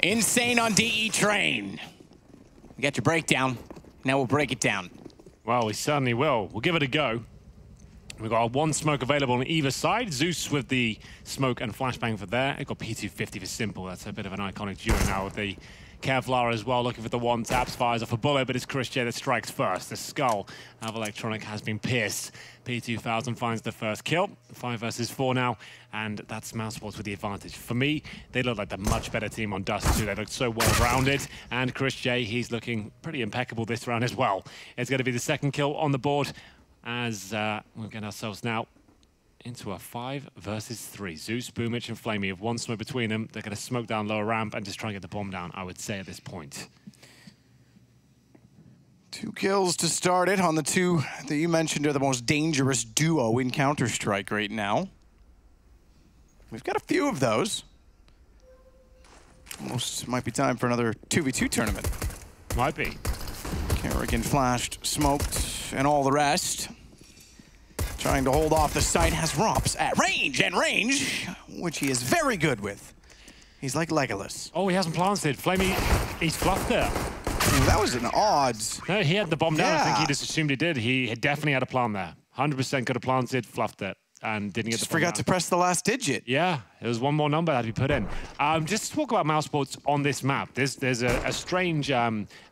Insane on DE train. You got your breakdown. Now we'll break it down. Well, we certainly will. We'll give it a go. We've got one smoke available on either side. Zeus with the smoke and flashbang for there. We've got P250 for Simple. That's a bit of an iconic duo now with the Kevlar as well, looking for the one taps, fires off a bullet, but it's Chris J that strikes first. The skull of Electronic has been pierced. P2000 finds the first kill. 5 versus 4 now, and that's Mousesports with the advantage. For me, they look like the much better team on Dust 2. They look so well-rounded, and Chris J, he's looking pretty impeccable this round as well. It's going to be the second kill on the board as we'll get ourselves now into a 5 versus 3. Zeus, Boomich, and Flamey have one smoke between them. They're going to smoke down lower ramp and just try and get the bomb down, I would say, at this point. 2 kills to start it on the 2 that you mentioned are the most dangerous duo in Counter-Strike right now. We've got a few of those. Almost might be time for another 2v2 tournament. Might be. Kerrigan flashed, smoked, and all the rest. Trying to hold off the site has Rops at range, which he is very good with. He's like Legolas. Oh, he hasn't planted. Flamey, he's fluffed there. Ooh, that was an odds. No, he had the bomb down. Yeah. I think he just assumed he did. He definitely had a plan there. 100% could have planted, fluffed it, and didn't get the bomb forgot down. to press the last digit. Yeah, there was one more number that had to be put in. Just to talk about Mousesports on this map, there's a strange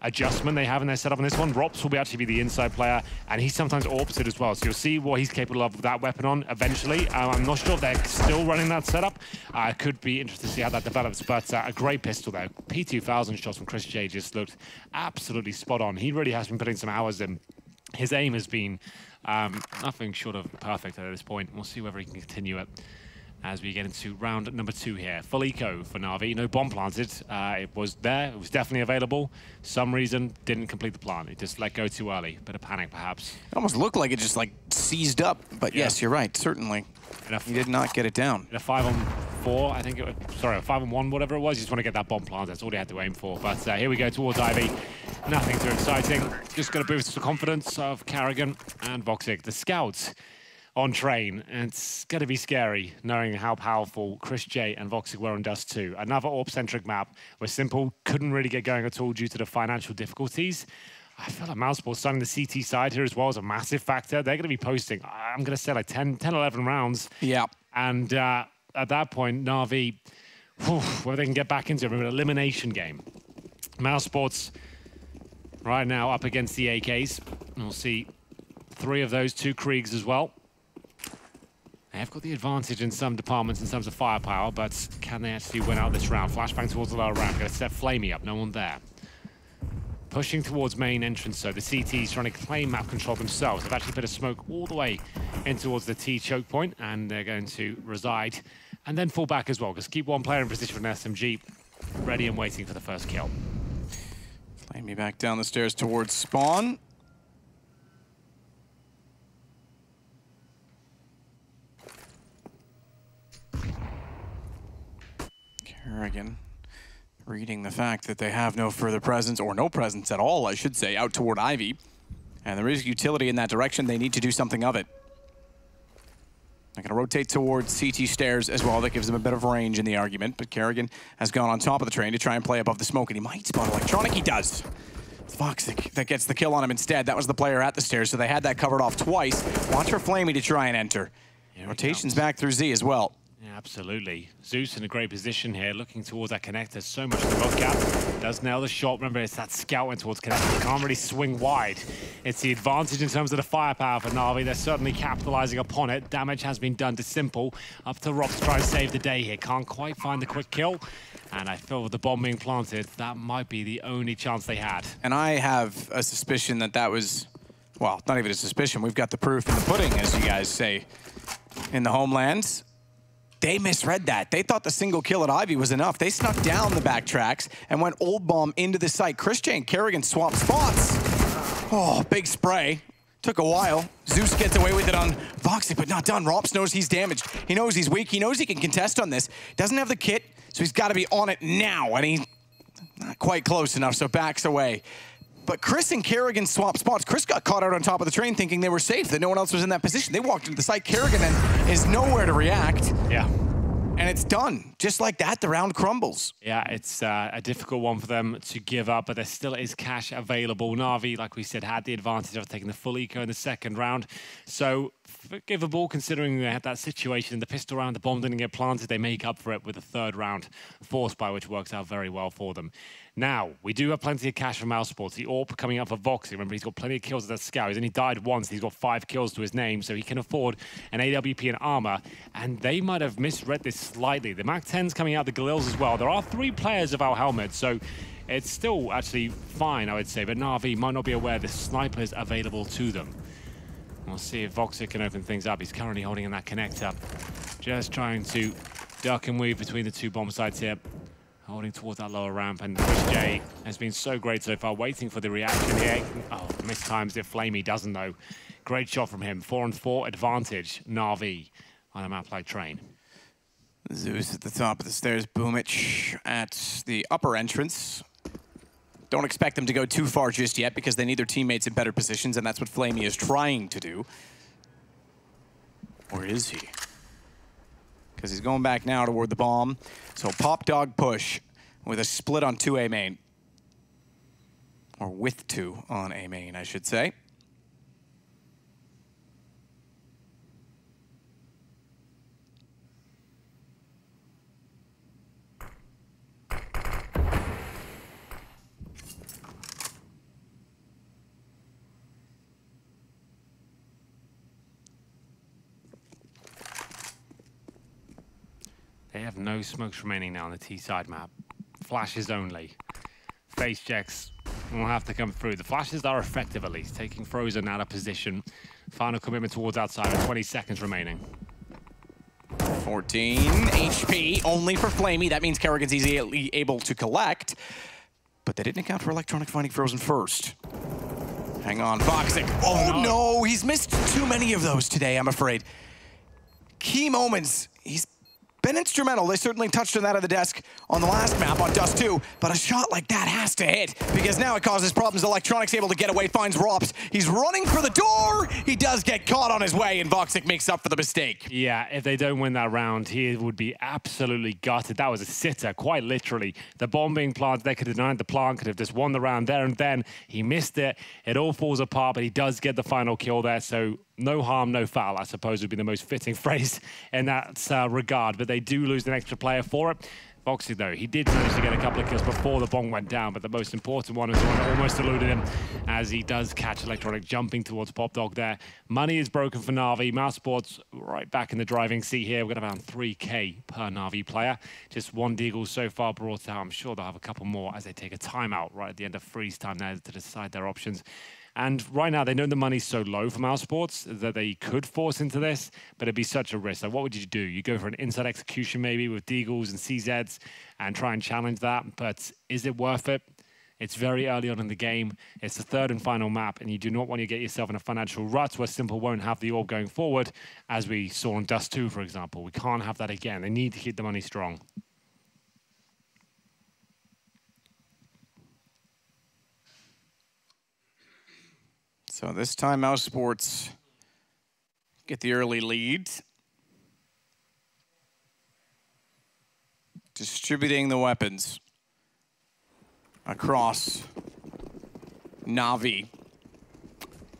adjustment they have in their setup on this one. Rops will actually be the inside player, and he's sometimes orbs it as well. So you'll see what he's capable of with that weapon on eventually. I'm not sure if they're still running that setup. Could be interesting to see how that develops, but a great pistol there. P2000 shots from Chris J just looked absolutely spot on. He really has been putting some hours in. His aim has been nothing short of perfect at this point. We'll see whether he can continue it as we get into round number 2 here. Full eco for NaVi. No bomb planted. It was there. It was definitely available. Some reason didn't complete the plan. It just let go too early. Bit of panic, perhaps. It almost looked like it just like seized up. But yeah. Yes, you're right. Certainly. He did not get it down. In a 5-on-4, I think it was. Sorry, a 5-on-1, whatever it was. You just want to get that bomb planted. That's all he had to aim for. But here we go towards Ivy. Nothing too exciting. Just got to boost the confidence of Kerrigan and Voxic. The scouts on train, and it's going to be scary knowing how powerful Chris J and Voxic were on Dust 2. Another AWP-centric map where Simple couldn't really get going at all due to the financial difficulties. I feel like Mousesports starting the CT side here as well is a massive factor. They're going to be posting, I'm going to say like 10, 11 rounds. Yeah. And at that point, NaVi, where they can get back into an elimination game. Mousesports right now up against the AKs. And we'll see 3 of those, 2 Kriegs as well. They have got the advantage in some departments in terms of firepower, but can they actually win out this round? Flashbang towards the lower ramp. Going to set Flamey up. No one there. Pushing towards main entrance, so the CT's trying to claim map control themselves. They've actually put a smoke all the way in towards the T choke point, and they're going to reside and then fall back as well, because keep one player in position with an SMG, ready and waiting for the first kill. Flamey back down the stairs towards spawn. Kerrigan reading the fact that they have no further presence, or no presence at all, I should say, out toward Ivy. And there is utility in that direction. They need to do something of it. They're going to rotate towards CT stairs as well. That gives them a bit of range in the argument. But Kerrigan has gone on top of the train to try and play above the smoke, and he might spot Electronic. He does. It's Voxic that gets the kill on him instead. That was the player at the stairs, so they had that covered off twice. Watch for Flamey to try and enter. Rotations back through Z as well. Yeah, absolutely. Zeus in a great position here, looking towards that connector. So much to look at. Does nail the shot. Remember, it's that scouting towards connector. You can't really swing wide. It's the advantage in terms of the firepower for NaVi. They're certainly capitalizing upon it. Damage has been done to Simple. Up to Rob to try and save the day here. Can't quite find the quick kill. And I feel with the bomb being planted, that might be the only chance they had. And I have a suspicion that that was, well, not even a suspicion. We've got the proof in the pudding, as you guys say in the homelands. They misread that. They thought the single kill at Ivy was enough. They snuck down the backtracks and went old bomb into the site. Chris J and Kerrigan swapped spots. Oh, big spray. Took a while. Zeus gets away with it on Voxic, but not done. Rops knows he's damaged. He knows he's weak. He knows he can contest on this. Doesn't have the kit, so he's got to be on it now, and he's not quite close enough, so backs away. But Chris and Kerrigan swapped spots. Chris got caught out on top of the train thinking they were safe, that no one else was in that position. They walked into the site. Kerrigan then is nowhere to react. Yeah. and it's done. Just like that, the round crumbles. Yeah, it's a difficult one for them to give up, but there still is cash available. NaVi, like we said, had the advantage of taking the full eco in the second round. So forgivable considering they had that situation. The pistol round, the bomb didn't get planted. They make up for it with the third round force buy, which works out very well for them. Now, we do have plenty of cash from Mousesports. The AWP coming up for Voxy. Remember, he's got plenty of kills at that scout. He's only died once. He's got 5 kills to his name, so he can afford an AWP and armor. And they might have misread this slightly. The MAC-10's coming out, the Galils as well. There are 3 players of our helmet, so it's still actually fine, I would say. But NaVi might not be aware the sniper is available to them. We'll see if Voxy can open things up. He's currently holding in that connector. Just trying to duck and weave between the 2 bomb sites here. Holding towards that lower ramp, and Chris J has been so great so far, waiting for the reaction here. Oh, mistimes it. Flamey doesn't though. Great shot from him. 4-on-4 advantage. NaVi on a map like Train. Zeus at the top of the stairs. Boomich at the upper entrance. Don't expect them to go too far just yet because they need their teammates in better positions, and that's what Flamey is trying to do. Or is he? Because he's going back now toward the bomb. So pop dog push with a split on 2A main. Or with 2 on A main, I should say. They have no smokes remaining now on the T side map. Flashes only. Face checks will have to come through. The flashes are effective at least, taking Frozen out of position. Final commitment towards outside with 20 seconds remaining. 14 HP only for Flamey. That means Kerrigan's easily able to collect. But they didn't account for Electronic finding Frozen first. Hang on, Voxic. Oh no, he's missed too many of those today, I'm afraid. Key moments. He's been instrumental. They certainly touched on that at the desk on the last map on Dust 2, but a shot like that has to hit because now it causes problems. Electronic's able to get away, finds Rops. He's running for the door. He does get caught on his way, and Voxic makes up for the mistake. Yeah, if they don't win that round, he would be absolutely gutted. That was a sitter, quite literally. The bomb being planted, they could have denied the plant, could have just won the round there and then. He missed it. It all falls apart, but he does get the final kill there, so no harm, no foul, I suppose would be the most fitting phrase in that regard. But they do lose an extra player for it. Voxy, though, he did manage to get a couple of kills before the bomb went down, but the most important one is the one that almost eluded him as he does catch Electronic jumping towards Pop Dog there. Money is broken for NaVi. Mousesports right back in the driving seat here. We've got around 3K per NaVi player. Just 1 deagle so far brought out. I'm sure they'll have a couple more as they take a timeout right at the end of freeze time there to decide their options. And right now, they know the money's so low for Mousesports that they could force into this, but it'd be such a risk. Like, what would you do? You go for an inside execution maybe with Deagles and CZs and try and challenge that, but is it worth it? It's very early on in the game. It's the 3rd and final map, and you do not want to get yourself in a financial rut where Simple won't have the orb going forward, as we saw in Dust 2, for example. We can't have that again. They need to keep the money strong. So this time, Mousesports get the early lead. Distributing the weapons across NaVi.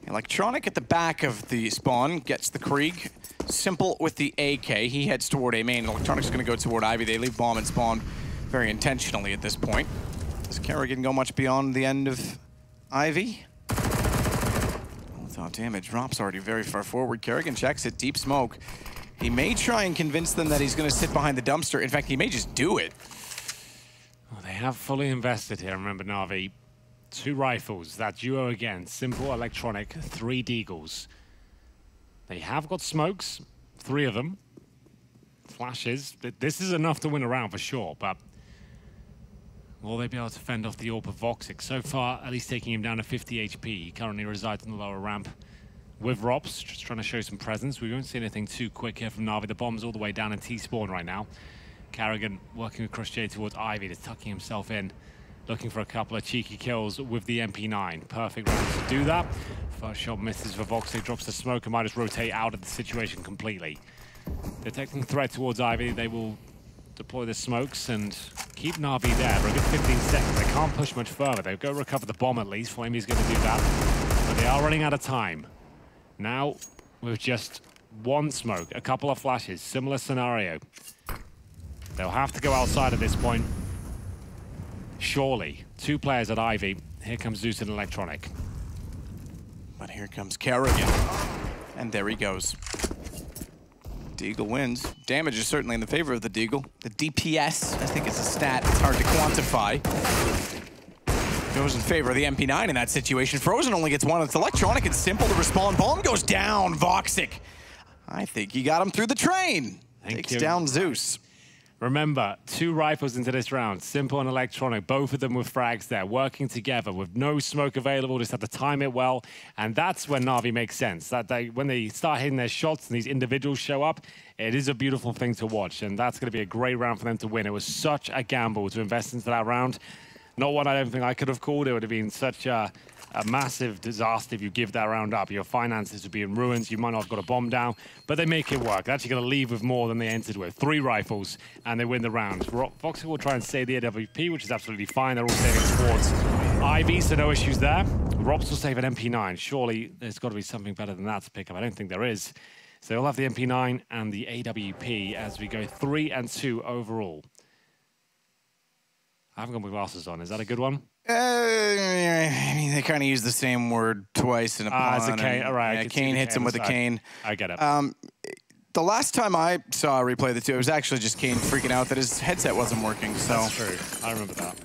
Electronic at the back of the spawn gets the Krieg. Simple with the AK. He heads toward A main. Electronic's going to go toward Ivy. They leave bomb and spawn very intentionally at this point. Does Kerrigan go much beyond the end of Ivy? Without damage. Drop's already very far forward. Kerrigan checks it. Deep smoke. He may try and convince them that he's going to sit behind the dumpster. In fact, he may just do it. Well, they have fully invested here. Remember, NaVi. 2 rifles. That duo again. Simple, Electronic, 3 Deagles. They have got smokes. 3 of them. Flashes. This is enough to win a round for sure, but will they be able to fend off the AWP of Voxic? So far, at least taking him down to 50 HP. He currently resides in the lower ramp with Rops, just trying to show some presence. We won't see anything too quick here from NaVi. The bomb's all the way down in T-spawn right now. Kerrigan working with Chris J towards Ivy, just tucking himself in, looking for a couple of cheeky kills with the MP9. Perfect round to do that. First shot misses for Voxic, drops the smoke and might just rotate out of the situation completely. Detecting threat towards Ivy, they will deploy the smokes and keep NaVi there for a good 15 seconds. They can't push much further. They'll go recover the bomb at least. Flamey's going to do that. But they are running out of time. Now, with just one smoke, a couple of flashes, similar scenario. They'll have to go outside at this point. Surely, 2 players at Ivy. Here comes Zeus and Electronic. But here comes Kerrigan. And there he goes. Deagle wins. Damage is certainly in the favor of the Deagle. The DPS, I think it's a stat, it's hard to quantify. Goes in favor of the MP9 in that situation. Frozen only gets one. It's Electronic and simple to respond. Bomb goes down. Voxic, I think he got him through the train. Takes down Zeus. Remember, 2 rifles into this round, Simple and Electronic, both of them with frags there, working together with no smoke available, just have to time it well, and that's when NaVi makes sense. When they start hitting their shots and these individuals show up, it is a beautiful thing to watch, and that's going to be a great round for them to win. It was such a gamble to invest into that round. Not one I don't think I could have called. It would have been such a massive disaster if you give that round up. Your finances would be in ruins. You might not have got a bomb down, but they make it work. They're actually going to leave with more than they entered with. 3 rifles, and they win the round. Voxic will try and save the AWP, which is absolutely fine. They're all saving towards Ivy, so no issues there. Robs will save an MP9. Surely there's got to be something better than that to pick up. I don't think there is. So they'll have the MP9 and the AWP as we go 3 and 2 overall. I haven't got my glasses on. Is that a good one? I mean, they kind of use the same word twice in a pun. It's a cane. All right. Yeah, Kane hits him with a cane. I get it. The last time I saw a replay of the 2, it was actually just Kane freaking out that his headset wasn't working. So that's true. I remember that.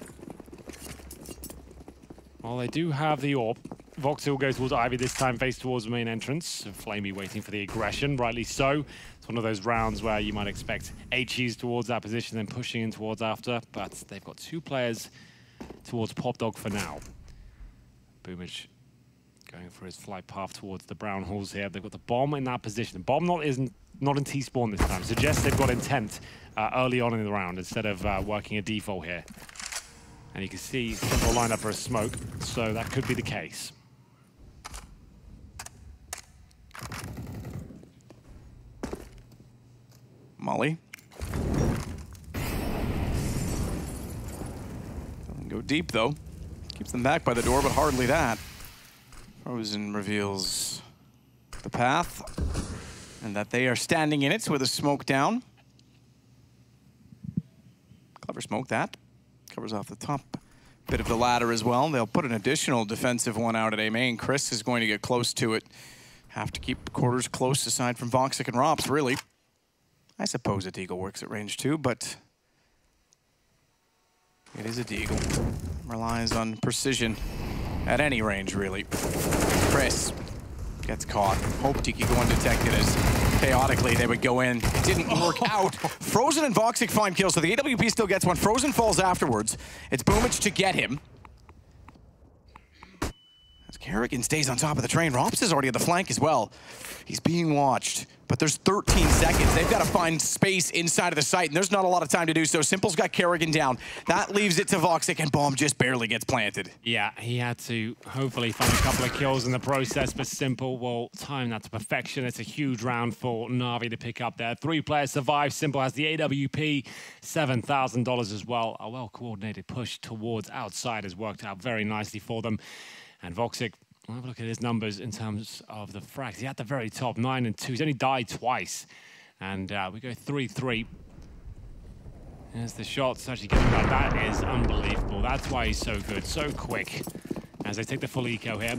Well, they do have the AWP. Voxic will go towards Ivy this time, face towards the main entrance. Flamey waiting for the aggression, rightly so. It's one of those rounds where you might expect HEs towards that position, then pushing in towards after. But they've got 2 players towards Pop Dog for now. Boomage going for his flight path towards the brown halls here. They've got the bomb in that position. The bomb not in T-spawn this time. Suggests they've got intent early on in the round instead of working a default here. And you can see Simple line up for a smoke, so that could be the case. Molly. Doesn't go deep, though. Keeps them back by the door, but hardly that. Frozen reveals the path, and that they are standing in it with a smoke down. Clever smoke, that. Covers off the top bit of the ladder as well. They'll put an additional defensive one out at A main. Chris is going to get close to it. Have to keep quarters close aside from Voxic and Rops, really. I suppose a Deagle works at range too, but it is a Deagle. Relies on precision at any range, really. Chris gets caught. Hoped he could go undetected as chaotically they would go in. It didn't work out. Frozen and Voxic find kills, so the AWP still gets one. Frozen falls afterwards. It's Boomage to get him. As Kerrigan stays on top of the train. Rops is already at the flank as well. He's being watched, but there's 13 seconds. They've got to find space inside of the site, and there's not a lot of time to do so. Simple's got Kerrigan down. That leaves it to Voxic, and Bomb just barely gets planted. Yeah, he had to hopefully find a couple of kills in the process, but Simple will time that to perfection. It's a huge round for NaVi to pick up there. 3 players survive. Simple has the AWP, $7,000 as well. A well-coordinated push towards outside has worked out very nicely for them. And Voxic, we'll have a look at his numbers in terms of the frags. He had the very top, 9 and 2. He's only died twice. And we go 3-3. There's the shots actually getting back. That is unbelievable. That's why he's so good, so quick. As they take the full eco here.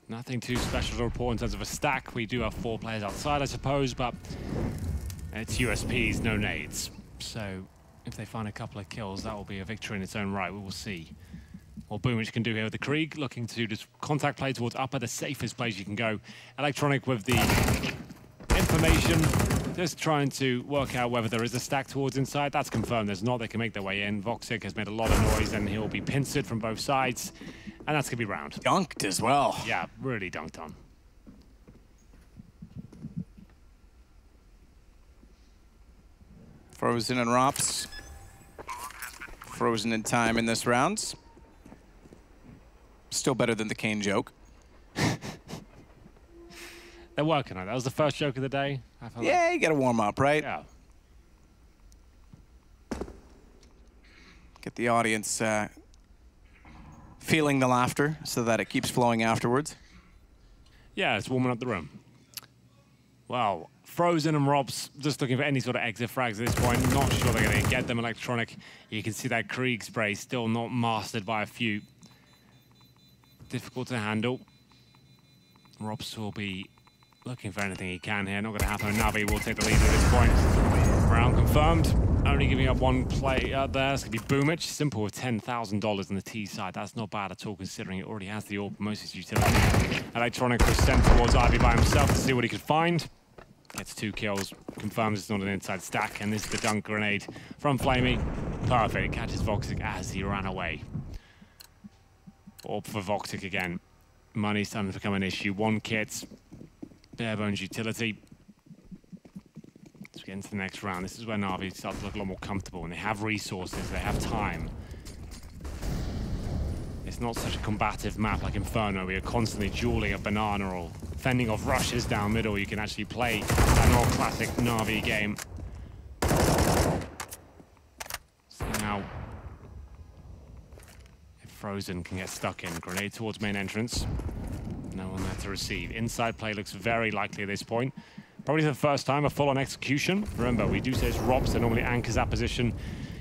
Nothing too special to report in terms of a stack. We do have 4 players outside, I suppose, but it's USPs, no nades. So if they find a couple of kills, that will be a victory in its own right. We will see what Boomage can do here with the Krieg, looking to just contact play towards upper, the safest place you can go. Electronic with the information, just trying to work out whether there is a stack towards inside. That's confirmed there's not. They can make their way in. Voxic has made a lot of noise, and he'll be pincered from both sides, and that's going to be round. Dunked as well. Yeah, really dunked on. Frozen and Rops. Frozen in time in this round. Still better than the Kane joke. They're working on it. That was the first joke of the day. Yeah, you got to warm up, right? Yeah. Get the audience feeling the laughter so that it keeps flowing afterwards. Yeah, it's warming up the room. Well, Frozen and Rob's just looking for any sort of exit frags at this point. Not sure they're going to get them electronic. You can see that Krieg spray still not mastered by a few. Difficult to handle. Robs will be looking for anything he can here. Not going to happen. NaVi will take the lead at this point. Round confirmed. Only giving up one play out there. It's going to be Boomich. Simple with $10,000 on the T side. That's not bad at all, considering it already has the AWP, most of his utility. Electronic was sent towards Ivy by himself to see what he could find. Gets 2 kills. Confirms it's not an inside stack. And this is the dunk grenade from flamey. Perfect. It catches Voxic as he ran away. AWP for Voxic again. Money's starting to become an issue. 1 kit. Bare bones utility. Let's get into the next round. This is where NaVi starts to look a lot more comfortable, and they have resources, they have time. It's not such a combative map like Inferno, where you're constantly dueling a banana or fending off rushes down middle. You can actually play that more classic NaVi game. So now, if Frozen can get stuck in, grenade towards main entrance. No one there to receive. Inside play looks very likely at this point. Probably the first time a full-on execution. Remember, we do say it's Robs that normally anchors that position.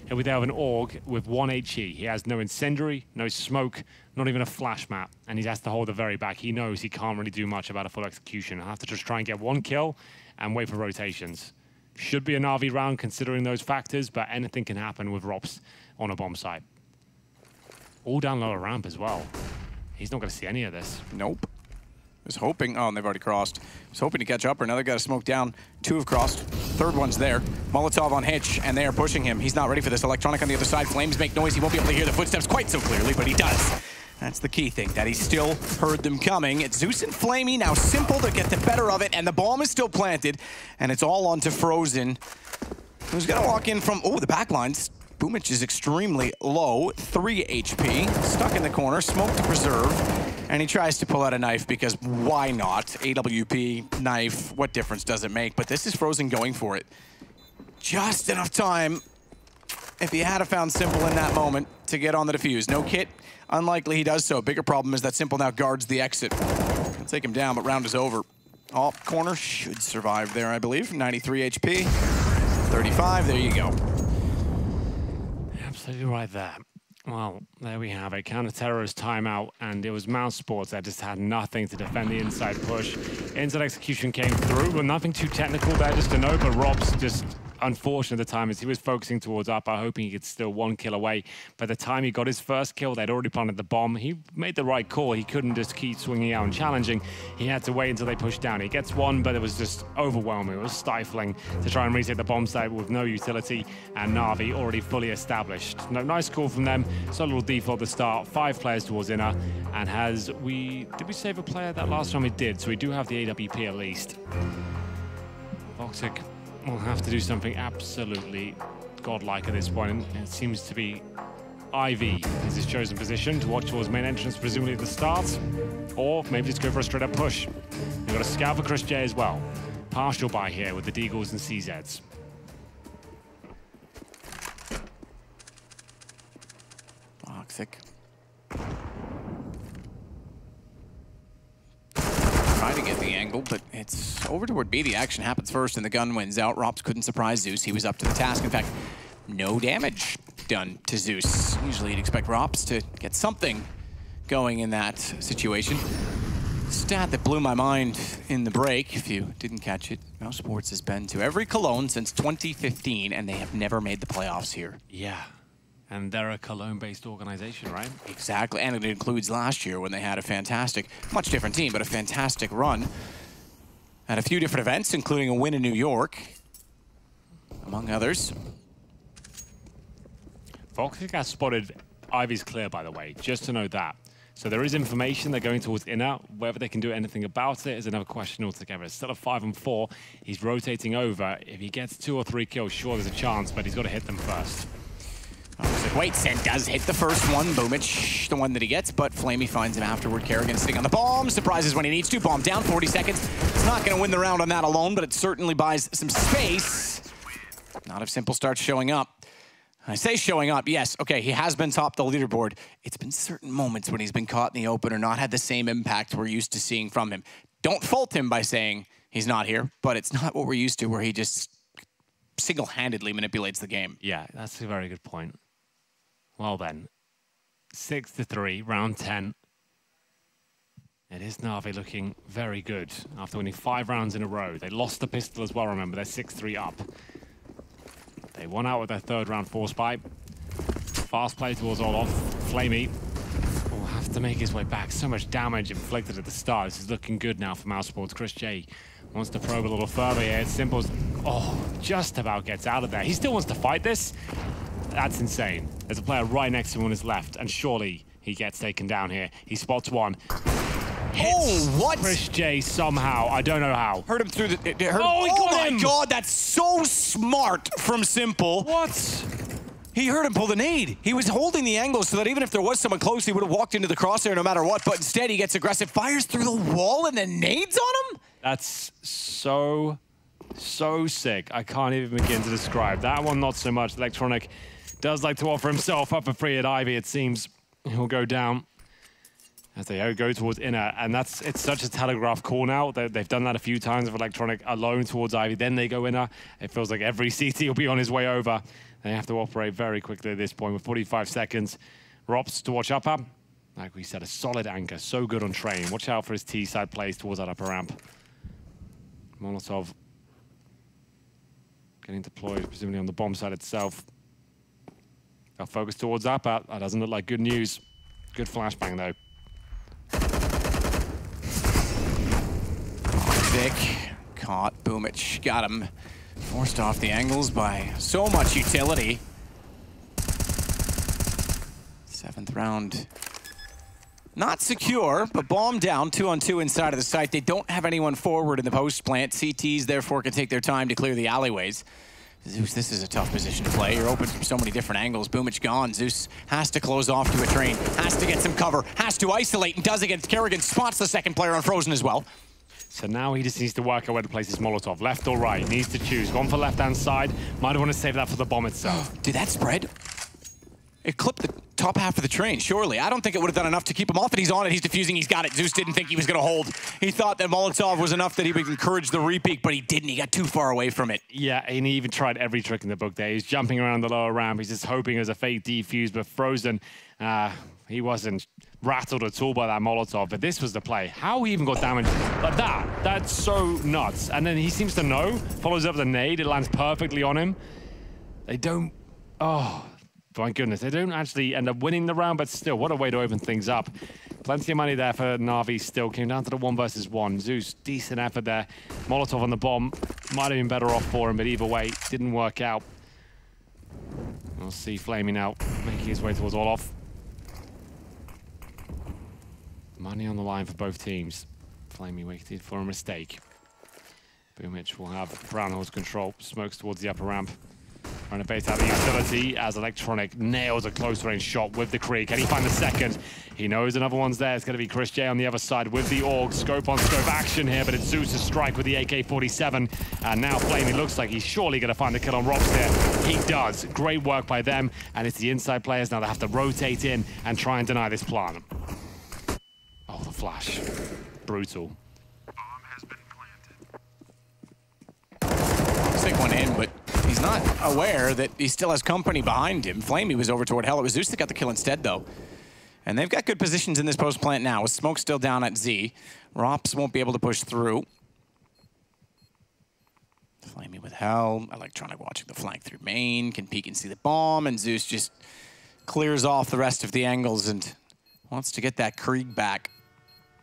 And we have an AUG with 1 HE. He has no incendiary, no smoke, not even a flash map. And he has to hold the very back. He knows he can't really do much about a full execution. He'll have to just try and get 1 kill and wait for rotations. Should be a NaVi round considering those factors, but anything can happen with Robs on a bomb site. All down lower ramp as well. He's not going to see any of this. Nope. Was hoping, oh, and they've already crossed. Was hoping to catch up, or another got a smoke down. 2 have crossed. 3rd one's there. Molotov on Hitch, and they are pushing him. He's not ready for this. Electronic on the other side. Flames make noise. He won't be able to hear the footsteps quite so clearly, but he does. That's the key thing, that he still heard them coming. It's Zeus and flamey, now Simple to get the better of it, and the bomb is still planted, and it's all onto Frozen, who's gonna walk in from, oh, the backlines. Boomich is extremely low, 3 HP, stuck in the corner, smoke to preserve, and he tries to pull out a knife because why not? AWP, knife, what difference does it make? But this is Frozen going for it. Just enough time, if he had found Simple in that moment, to get on the defuse. No kit, unlikely he does so. Bigger problem is that Simple now guards the exit. Can take him down, but round is over. Oh, corner should survive there, I believe. 93 HP, 35, there you go. Absolutely right there. Well, there we have it. Counter-terrorist timeout, and it was Mousesports that just had nothing to defend the inside push. Inside execution came through, but nothing too technical there, just to know, but Rob's just unfortunate at the time as he was focusing towards Upper, hoping he could still 1 kill away. By the time he got his first kill, they'd already planted the bomb. He made the right call. He couldn't just keep swinging out and challenging. He had to wait until they pushed down. He gets 1, but it was just overwhelming. It was stifling to try and retake the bomb site with no utility, and NaVi already fully established. No, nice call from them. So a little default at the start. 5 players towards inner, and did we save a player that last time? We did, so we do have the AWP at least. Voxic will have to do something absolutely godlike at this point, and it seems to be Ivy is his chosen position to watch towards main entrance, presumably at the start, or maybe just go for a straight up push. We've got a scout for Chris J as well. Partial buy here with the Deagles and CZs. Toxic. Trying to get the angle, but it's over toward B. The action happens first, and the gun wins out. Rops couldn't surprise Zeus. He was up to the task. In fact, no damage done to Zeus. Usually you'd expect Rops to get something going in that situation. Stat that blew my mind in the break, if you didn't catch it, Mousesports has been to every Cologne since 2015, and they have never made the playoffs here. Yeah. And they're a Cologne-based organization, right? Exactly, and it includes last year when they had a fantastic, much different team, but a fantastic run at a few different events, including a win in New York, among others. Voxic has spotted Ivy's clear, by the way, just to know that. So there is information they're going towards inner. Whether they can do anything about it is another question altogether. It's still a 5-on-4. He's rotating over. If he gets 2 or 3 kills, sure, there's a chance, but he's got to hit them first. Wait, Sent does hit the first one. Boomich, the one that he gets, but flamey finds him afterward. Kerrigan sitting on the bomb. Surprises when he needs to. Bomb down, 40 seconds. It's not going to win the round on that alone, but it certainly buys some space. Not if Simple starts showing up. I say showing up, yes, okay, he has been top the leaderboard. It's been certain moments when he's been caught in the open or not had the same impact we're used to seeing from him. Don't fault him by saying he's not here, but it's not what we're used to where he just single-handedly manipulates the game. Yeah, that's a very good point. Well then, 6-3, round 10. It is NaVi looking very good after winning 5 rounds in a row. They lost the pistol as well, remember, they're 6-3 up. They won out with their 3rd round force pipe. Fast play towards Olof. Flamey will have to make his way back. So much damage inflicted at the start. This is looking good now for Mousesports. Chris J wants to probe a little further here. Simple's, just about gets out of there. He still wants to fight this. That's insane. There's a player right next to him on his left, and surely he gets taken down here. He spots one. Hits what? Chris J somehow. I don't know how. Hurt him through the... He got him! My God, that's so smart from Simple. What? He heard him pull the nade. He was holding the angle so that even if there was someone close, he would have walked into the crosshair no matter what, but instead he gets aggressive, fires through the wall, and then nades on him? That's so sick. I can't even begin to describe. That one, not so much. Electronic does like to offer himself up for free at Ivy, it seems. He'll go down as they go towards inner, and it's such a telegraph call now. They've done that a few times with Electronic alone towards Ivy, then they go inner. It feels like every CT will be on his way over. They have to operate very quickly at this point with 45 seconds. Rops to watch up at. Like we said, a solid anchor, so good on train. Watch out for his T-side plays towards that upper ramp. Molotov getting deployed, presumably on the bomb side itself. They'll focus towards Zappa. That doesn't look like good news. Good flashbang, though. Vic caught. Boomich got him. Forced off the angles by so much utility. 7th round. Not secure, but bomb down, 2-on-2 inside of the site. They don't have anyone forward in the post plant. CTs, therefore, can take their time to clear the alleyways. Zeus, this is a tough position to play. You're open from so many different angles. Boomich gone. Zeus has to close off to a train, has to get some cover, has to isolate, and does against Kerrigan. Spots the second player on Frozen as well. So now he just needs to work out where to place his Molotov. Left or right, needs to choose. Gone for left-hand side. Might want to save that for the bomb itself. Did that spread? It clipped the top half of the train, surely. I don't think it would have done enough to keep him off, and he's on it, he's defusing, he's got it. Zeus didn't think he was gonna hold. He thought that Molotov was enough that he would encourage the repeat, but he didn't, he got too far away from it. Yeah, and he even tried every trick in the book there. He's jumping around the lower ramp, he's just hoping it was a fake defuse, but Frozen, he wasn't rattled at all by that Molotov, but this was the play. How he even got damaged like that, that's so nuts. And then he seems to know, follows up the nade, it lands perfectly on him. They don't, my goodness, they don't actually end up winning the round, but still, what a way to open things up. Plenty of money there for NaVi still. Came down to the 1 versus 1. Zeus, decent effort there. Molotov on the bomb. Might have been better off for him, but either way, didn't work out. We'll see Flamey now making his way towards Olof. Money on the line for both teams. Flamey waited for a mistake. Boomich will have Brownhill's control. Smokes towards the upper ramp. Trying to bait out the utility as Electronic nails a close range shot with the Krieg. Can he find the second? He knows another one's there. It's going to be Chris J on the other side with the AUG. Scope on scope action here, but it's Zeus' strike with the AK-47. And now Flamey looks like he's surely going to find the kill on Rops here. He does. Great work by them. And it's the inside players now that have to rotate in and try and deny this plan. Oh, the flash. Brutal. Stick one in, but he's not aware that he still has company behind him. Flamey was over toward Hell. It was Zeus that got the kill instead, though. And they've got good positions in this post plant now, with Smoke still down at Z. Rops won't be able to push through. Flamey with Hell. Electronic watching the flank through main. Can peek and see the bomb, and Zeus just clears off the rest of the angles and wants to get that Krieg back.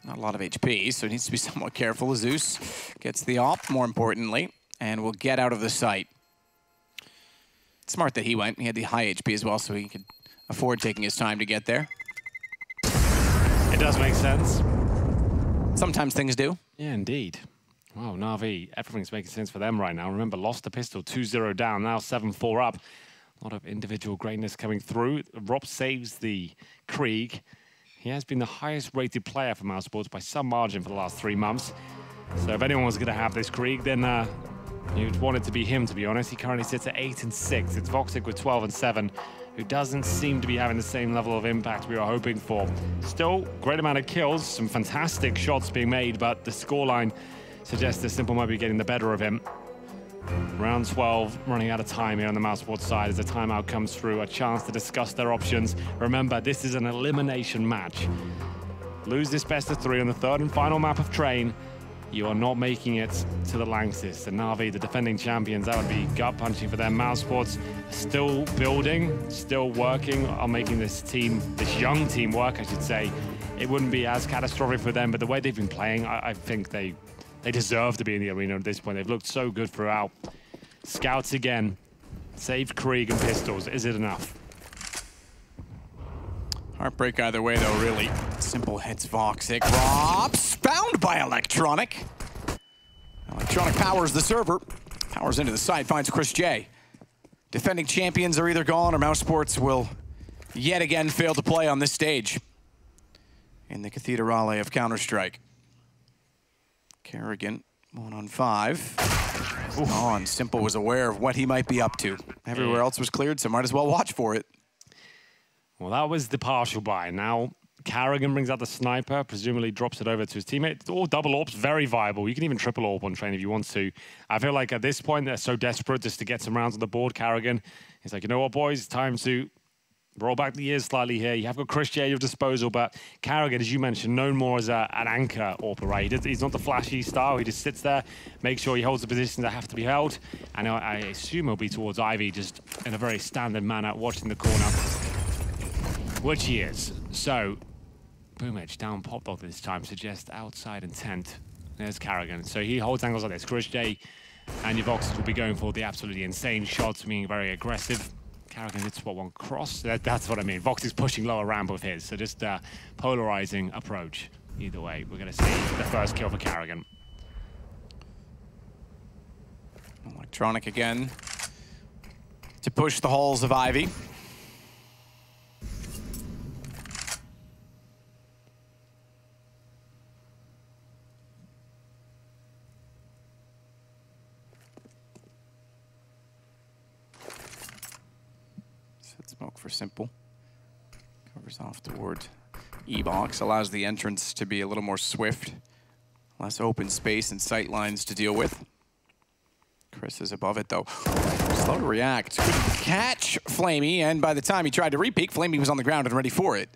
Not a lot of HP, so he needs to be somewhat careful. Zeus gets the op, more importantly, and will get out of the sight. Smart that he went. He had the high HP as well, so he could afford taking his time to get there. It does make sense. Sometimes things do. Yeah, indeed. Wow, NaVi, everything's making sense for them right now. Remember, lost the pistol, 2-0 down, now 7-4 up. A lot of individual greatness coming through. Rob saves the Krieg. He has been the highest rated player for Mousesports by some margin for the last 3 months. So if anyone was going to have this Krieg, then you'd want it to be him, to be honest. He currently sits at 8 and 6. It's Voxic with 12 and 7, who doesn't seem to be having the same level of impact we were hoping for. Still, great amount of kills, some fantastic shots being made, but the scoreline suggests that Simple might be getting the better of him. Round 12, running out of time here on the Mousesports side as the timeout comes through, a chance to discuss their options. Remember, this is an elimination match. Lose this best of 3 on the third and final map of Train, you are not making it to the Lanxess. And NaVi, the defending champions, that would be gut-punching for them. Mousesports still building, still working on making this team, this young team work, I should say. It wouldn't be as catastrophic for them, but the way they've been playing, I think they deserve to be in the arena at this point. They've looked so good throughout. Scouts again, saved Krieg and pistols. Is it enough? Heartbreak either way, though, really. Simple hits Voxic. Robs, found by Electronic. Electronic powers the server. Powers into the side, finds Chris J. Defending champions are either gone or Mousesports will yet again fail to play on this stage in the Cathedrale of Counter-Strike. Kerrigan, 1-on-5. Oh, and Simple was aware of what he might be up to. Everywhere else was cleared, so might as well watch for it. Well, that was the partial buy. Now, Kerrigan brings out the sniper, presumably drops it over to his teammate. All double AWPs, very viable. You can even triple AWP on Train if you want to. I feel like at this point, they're so desperate just to get some rounds on the board. Kerrigan, he's like, you know what, boys, time to roll back the years slightly here. You have got Chris J at your disposal, but Kerrigan, as you mentioned, known more as an anchor AWPer, right? He's not the flashy style. He just sits there, makes sure he holds the positions that have to be held. And I assume he'll be towards Ivy, just in a very standard manner, watching the corner, which he is. So, Boom Edge down Pop Dog this time, suggests outside intent. There's Kerrigan. So he holds angles like this. Chris J and your Voxes will be going for the absolutely insane shots, being very aggressive. Kerrigan did spot one cross. That's what I mean. Vox is pushing lower ramp with his. So just a polarizing approach. Either way, we're going to see the first kill for Kerrigan. Electronic again to push the halls of Ivy. Smoke for Simple. Covers off toward E-Box. Allows the entrance to be a little more swift. Less open space and sight lines to deal with. Chris is above it, though. Slow to react. Couldn't catch flamey, and by the time he tried to re-peek, flamey was on the ground and ready for it.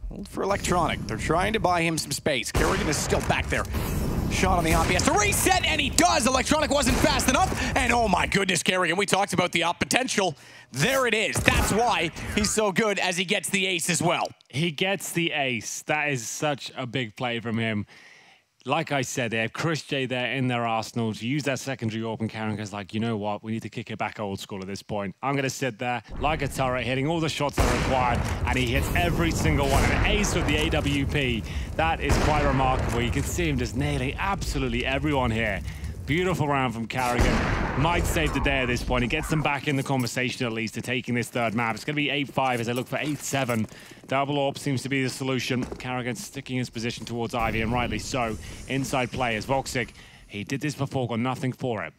Hold for Electronic. They're trying to buy him some space. Kerrigan is still back there. Shot on the op. He has to reset, and he does. Electronic wasn't fast enough. And oh my goodness, Kerrigan, we talked about the op potential. There it is. That's why he's so good, as he gets the ace as well. He gets the ace. That is such a big play from him. Like I said, they have Chris J there in their arsenal to use that secondary open. Kerrigan's like, you know what? We need to kick it back old school at this point. I'm going to sit there like a turret, hitting all the shots that are required, and he hits every single one. An ace with the AWP. That is quite remarkable. You can see him just nailing absolutely everyone here. Beautiful round from Kerrigan. Might save the day at this point. He gets them back in the conversation at least to taking this third map. It's going to be 8-5 as they look for 8-7. Double AWP seems to be the solution. Kerrigan sticking his position towards Ivy, and rightly so. Inside players. Voxic, he did this before, got nothing for it.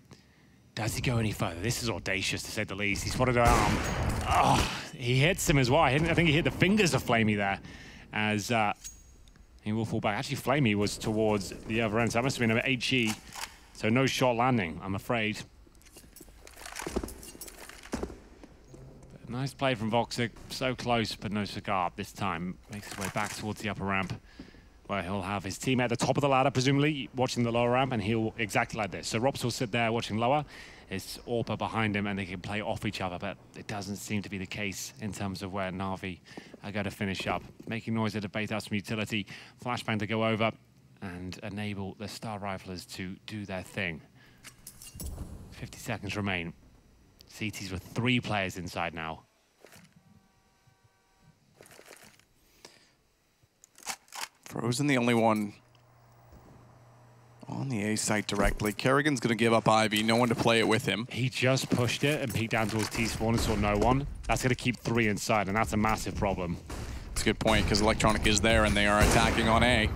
Does he go any further? This is audacious, to say the least. He spotted an arm. Oh, he hits him as well. I think he hit the fingers of flamey there, as he will fall back. Actually, flamey was towards the other end, so that must have been an HE. So no shot landing, I'm afraid. But nice play from Voxic. So close, but no cigar. This time makes his way back towards the upper ramp, where he'll have his team at the top of the ladder, presumably, watching the lower ramp, and he'll exactly like this. So Rops will sit there watching lower. It's AWPer behind him, and they can play off each other, but it doesn't seem to be the case in terms of where NaVi are going to finish up. Making noise to debate out some utility. Flashbang to go over and enable the Star Riflers to do their thing. 50 seconds remain. CT's with 3 players inside now. Frozen the only one on the A site directly. Kerrigan's going to give up Ivy. No one to play it with him. He just pushed it and peeked down towards T-spawn and saw no one. That's going to keep 3 inside, and that's a massive problem. That's a good point, because Electronic is there, and they are attacking on A.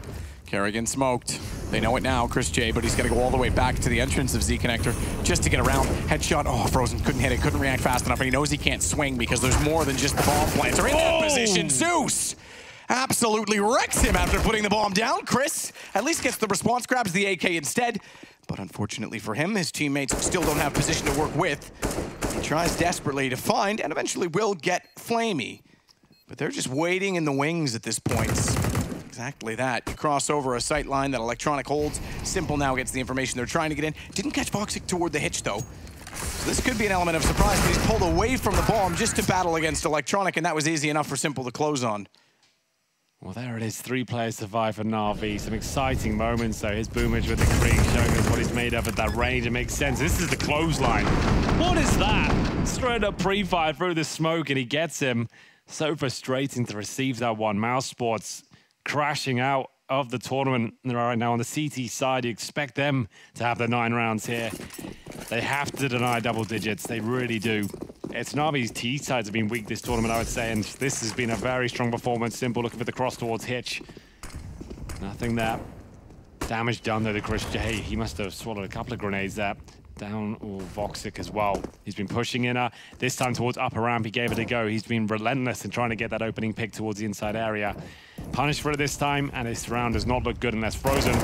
Kerrigan smoked. They know it now, Chris J, but he's got to go all the way back to the entrance of Z Connector just to get around. Headshot, oh, Frozen couldn't hit it, couldn't react fast enough, and he knows he can't swing because there's more than just the bomb planter in that position. Zeus absolutely wrecks him after putting the bomb down. Chris at least gets the response, grabs the AK instead, but unfortunately for him, his teammates still don't have position to work with. He tries desperately to find and eventually will get flamey, but they're just waiting in the wings at this point. Exactly that. You cross over a sight line that Electronic holds. Simple now gets the information they're trying to get in. Didn't catch Voxic toward the hitch, though. So this could be an element of surprise, but he's pulled away from the bomb just to battle against Electronic, and that was easy enough for Simple to close on. Well, there it is. 3 players survive for NaVi. Some exciting moments, though. His boomage with the Krieg showing us what he's made of at that range. It makes sense. This is the clothesline. What is that? Straight up pre-fire through the smoke, and he gets him. So frustrating to receive that one. Mousesports crashing out of the tournament right now on the CT side. You expect them to have the 9 rounds here. They have to deny double digits. They really do. It's NaVi's T sides have been weak this tournament, I would say, and this has been a very strong performance. Simple looking for the cross towards Hitch. Nothing there. Damage done though to Chris J. He must have swallowed a couple of grenades there. Down Voxic as well. He's been pushing in this time towards upper ramp. He gave it a go. He's been relentless in trying to get that opening pick towards the inside area. Punished for it this time, and this round does not look good unless Frozen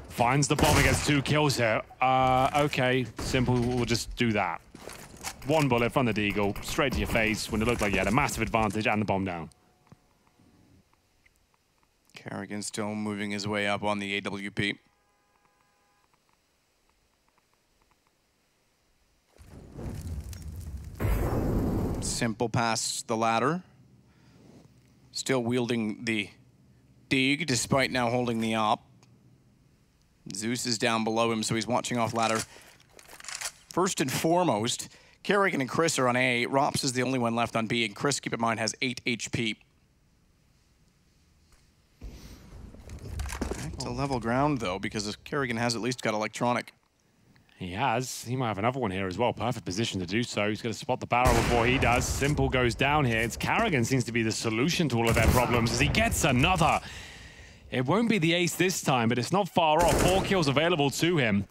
finds the bomb against 2 kills here. Okay, Simple will just do that. 1 bullet from the Deagle, straight to your face when it looked like you had a massive advantage and the bomb down. Kerrigan still moving his way up on the AWP. Simple past the ladder. Still wielding the dig, despite now holding the op. Zeus is down below him, so he's watching off ladder. First and foremost, Kerrigan and Chris are on A. Rops is the only one left on B, and Chris, keep in mind, has 8 HP. Back to level ground, though, because Kerrigan has at least got Electronic. He has. He might have another one here as well. Perfect position to do so. He's going to spot the barrel before he does. Simple goes down here. It's Kerrigan seems to be the solution to all of their problems as he gets another. It won't be the ace this time, but it's not far off. 4 kills available to him.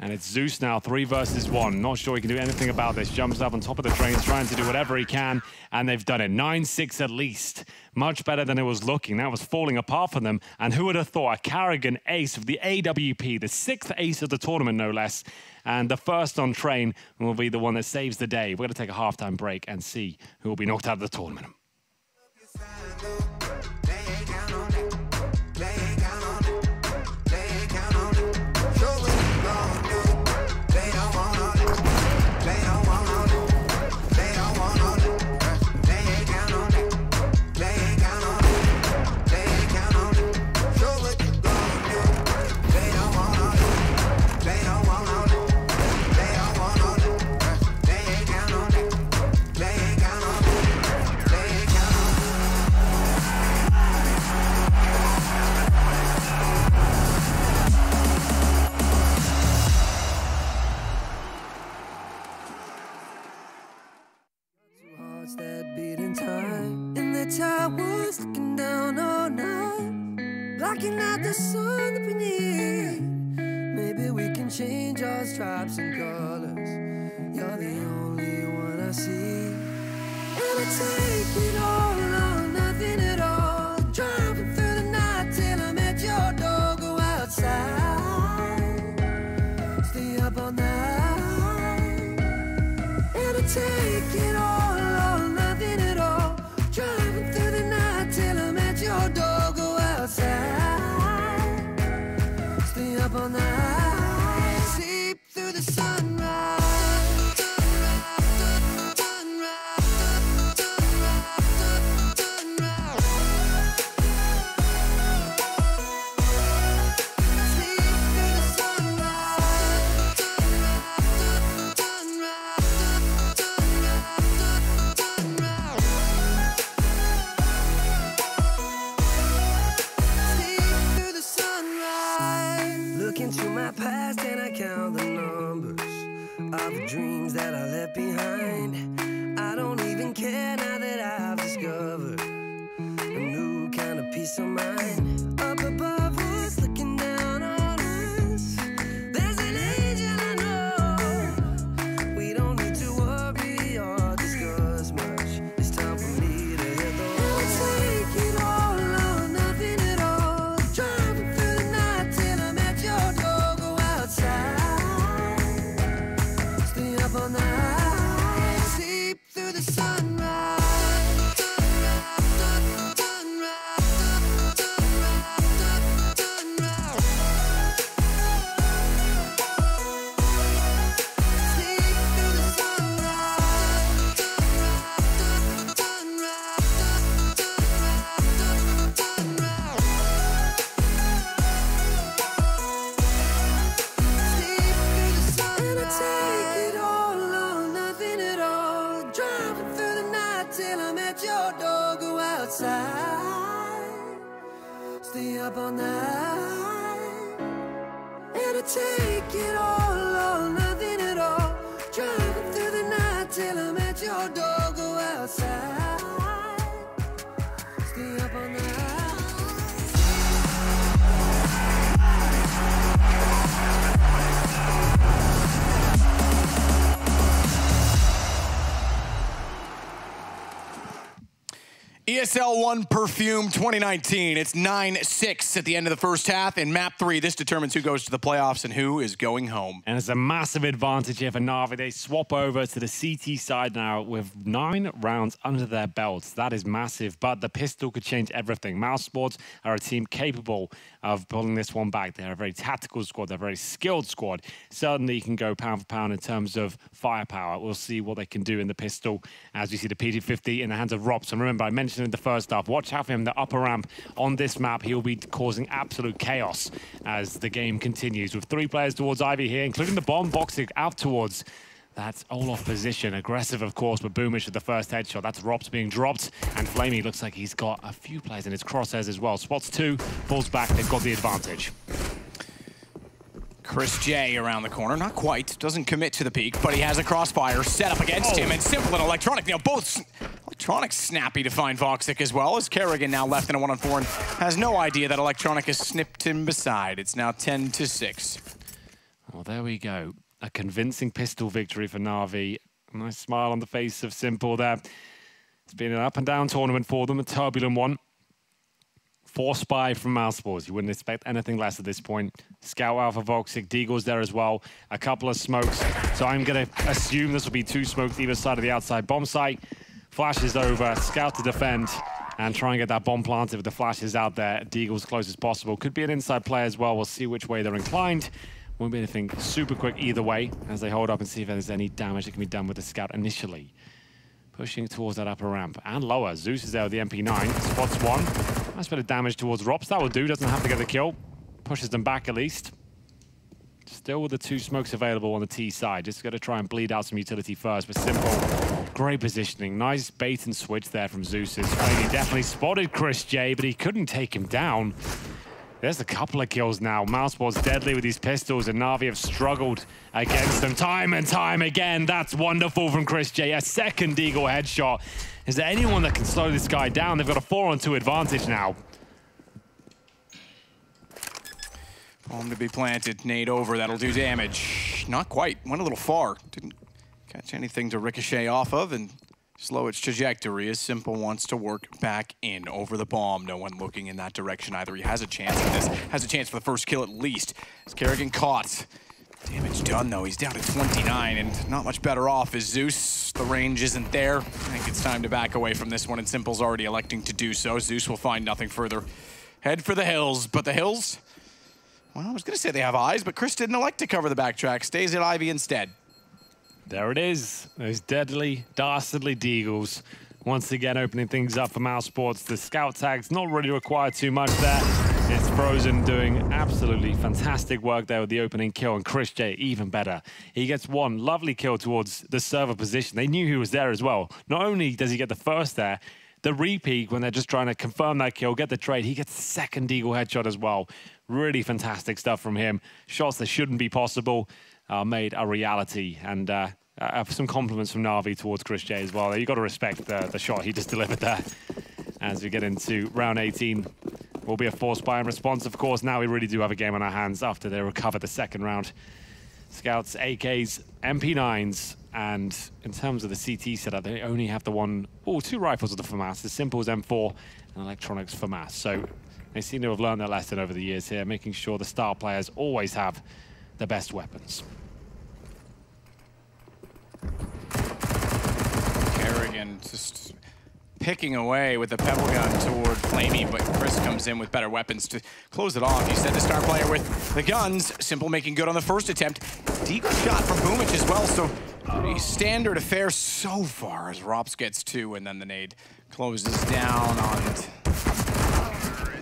And it's Zeus now, 3 versus 1. Not sure he can do anything about this. Jumps up on top of the train, trying to do whatever he can, and they've done it. 9-6 at least. Much better than it was looking. That was falling apart for them. And who would have thought a Kerrigan ace of the AWP, the 6th ace of the tournament, no less, and the first on train will be the one that saves the day. We're going to take a halftime break and see who will be knocked out of the tournament. Blocking out the sun up beneath. Maybe we can change our stripes and colors. You're the only one I see. And I take it all or nothing at all. Driving through the night till I'm at your door. Go outside, stay up all night. And I take it all or nothing at all. Driving through the night till I'm at your door. Go outside, stay up all night, sleep through the sunrise. outside, stay up all night. It'll take it all or nothing at all. Driving through the night till I'm at your door. Go outside, stay up all night. ESL 1 Perfume 2019. It's 9-6 at the end of the first half. In map 3, this determines who goes to the playoffs and who is going home. And it's a massive advantage here for NaVi. They swap over to the CT side now with 9 rounds under their belts. That is massive, but the pistol could change everything. Mousesports are a team capable of pulling this one back. They're a very tactical squad. They're a very skilled squad. Certainly can go pound for pound in terms of firepower. We'll see what they can do in the pistol as we see the PT50 in the hands of Rops. And remember, I mentioned in the first half, watch out for him, the upper ramp on this map. He'll be causing absolute chaos as the game continues with 3 players towards Ivy here, including the bomb boxing out towards that Olaf position. Aggressive, of course, but Boomish with the first headshot. That's Rops being dropped, and flamey looks like he's got a few players in his crosshairs as well. Spots 2, pulls back, they've got the advantage. Chris J around the corner, not quite, doesn't commit to the peak, but he has a crossfire set up against him, and Simple and Electronic, you know, both Electronic snappy to find Voxic as well, as Kerrigan now left in a 1-on-4 and has no idea that Electronic has snipped him beside. It's now 10-6. Well, there we go. A convincing pistol victory for NaVi. A nice smile on the face of Simple there. It's been an up and down tournament for them, a turbulent one. 4 spy from Mousesports. You wouldn't expect anything less at this point. Scout out for Voxic. Deagle's there as well. A couple of smokes. So I'm going to assume this will be 2 smokes either side of the outside bomb site. Flashes over. Scout to defend and try and get that bomb planted with the flashes out there. Deagle's close as possible. Could be an inside play as well. We'll see which way they're inclined. Won't be anything super quick either way as they hold up and see if there's any damage that can be done with the Scout initially. Pushing towards that upper ramp and lower. Zeus is there with the MP9. Spots 1. Nice bit of damage towards Rops. That will do. Doesn't have to get the kill. Pushes them back at least. Still with the 2 smokes available on the T side. Just got to try and bleed out some utility first. But Simple, great positioning. Nice bait and switch there from Zeus's. He definitely spotted Chris J, but he couldn't take him down. There's a couple of kills now. Mousesports deadly with these pistols, and NaVi have struggled against them time and time again. That's wonderful from Chris J. A second Deagle headshot. Is there anyone that can slow this guy down? They've got a 4-on-2 advantage now. Bomb to be planted. Nade over. That'll do damage. Not quite. Went a little far. Didn't catch anything to ricochet off of and slow its trajectory as Simple wants to work back in over the bomb. No one looking in that direction either. He has a chance at this. Has a chance for the first kill at least. As Kerrigan caught. Damage done though. He's down to 29 and not much better off as Zeus. The range isn't there. I think it's time to back away from this one, and Simple's already electing to do so. Zeus will find nothing further. Head for the hills, but the hills, well, I was going to say they have eyes, but Chris didn't elect to cover the backtrack. Stays at Ivy instead. There it is. Those deadly, dastardly Deagles. Once again, opening things up for Mousesports. The scout tag's not really required too much there. It's Frozen doing absolutely fantastic work there with the opening kill, and Chris J even better. He gets 1 lovely kill towards the server position. They knew he was there as well. Not only does he get the first there, the repeat when they're just trying to confirm that kill, get the trade, he gets the second Deagle headshot as well. Really fantastic stuff from him. Shots that shouldn't be possible are made a reality, and some compliments from NaVi towards Chris J as well. You've got to respect the shot he just delivered there. As we get into round 18, will be a 4 spy in response. Of course, now we really do have a game on our hands after they recover the second round. Scouts, AKs, MP9s, and in terms of the CT setup, they only have the 2 rifles of the FAMAS, the Simples M4 and Electronics FAMAS. So they seem to have learned their lesson over the years here, making sure the star players always have the best weapons. Kerrigan just picking away with the pebble gun toward flamey, but Chris comes in with better weapons to close it off. He said the star player with the guns. Simple making good on the first attempt. Deagle shot from Boomich as well, so pretty standard affair so far as Rops gets 2, and then the nade closes down on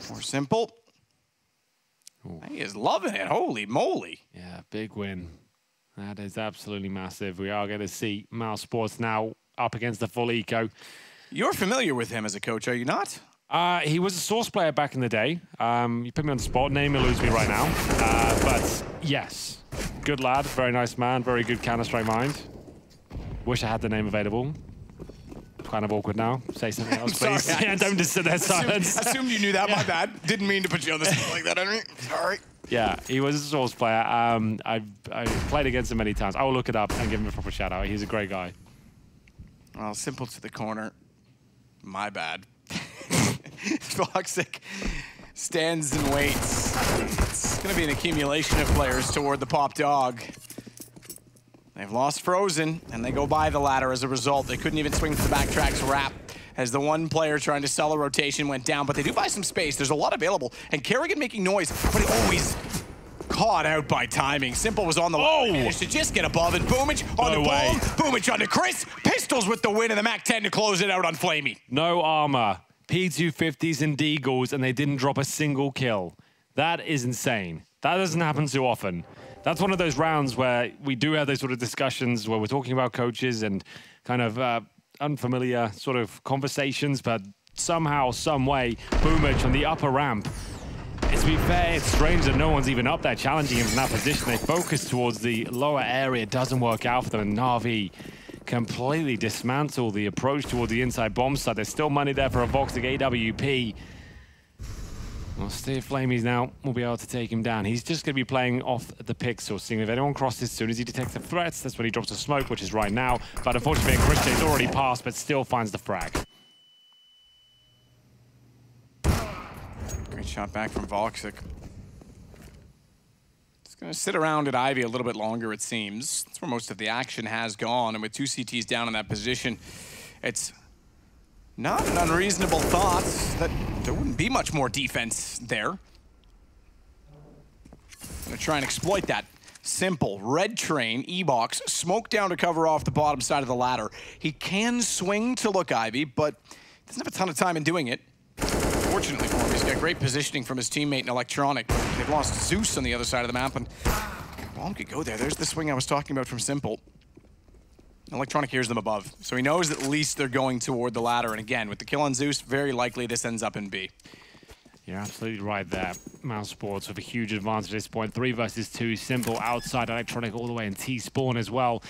more Simple. Ooh. He is loving it, holy moly. Yeah, big win. That is absolutely massive. We are going to see Mousesports now up against the full eco. You're familiar with him as a coach, are you not? He was a Source player back in the day. You put me on the spot. Name eludes me right now. But yes, good lad, very nice man, very good Counter-Strike mind. Wish I had the name available. Kind of awkward now. Say something else, please. Sorry, Yeah, don't just sit there silence. Assumed you knew that. My bad. Didn't mean to put you on the spot like that, Henry. Sorry. Yeah, he was a Source player. I played against him many times. I will look it up and give him a proper shout out. He's a great guy. Well, simple to the corner. My bad. Toxic stands and waits. It's going to be an accumulation of players toward the Pop Dog. They've lost Frozen, and they go by the ladder as a result. They couldn't even swing for the Backtracks wrap as the one player trying to sell a rotation went down, but they do buy some space. There's a lot available, and Kerrigan making noise, but he always caught out by timing. Simple was on the line, managed to just get above it. Boomich on the ball. Boomich onto Chris. Pistols with the win, and the Mac-10 to close it out on Flamey. No armor, P250s and Deagles, and they didn't drop a single kill. That is insane. That doesn't happen too often. That's one of those rounds where we do have those sort of discussions where we're talking about coaches and kind of unfamiliar sort of conversations, but somehow, some way, Boomich on the upper ramp. To be fair, it's strange that no one's even up there challenging him from that position. They focus towards the lower area. It doesn't work out for them. And NaVi completely dismantle the approach towards the inside bomb site. There's still money there for a Voxic AWP. Well, Steve Flamey's now will be able to take him down. He's just going to be playing off the pixel, seeing if anyone crosses as soon as he detects the threats. That's when he drops a smoke, which is right now. But unfortunately, Christian's already passed, but still finds the frag. Great shot back from Voxic. It's going to sit around at Ivy a little bit longer, it seems. That's where most of the action has gone. And with two CTs down in that position, it's not an unreasonable thought that there wouldn't be much more defense there. Gonna try and exploit that. Simple, red train, E-box, smoke down to cover off the bottom side of the ladder. He can swing to look Ivy, but doesn't have a ton of time in doing it. Fortunately for him, he's got great positioning from his teammate in Electronic. They've lost Zeus on the other side of the map, and Bomb could go there. There's the swing I was talking about from Simple. Electronic hears them above, so he knows at least they're going toward the ladder. And again, with the kill on Zeus, very likely this ends up in B. You're absolutely right there. Mousesports with a huge advantage at this point. 3 versus 2, Simple outside, Electronic all the way in T-spawn as well.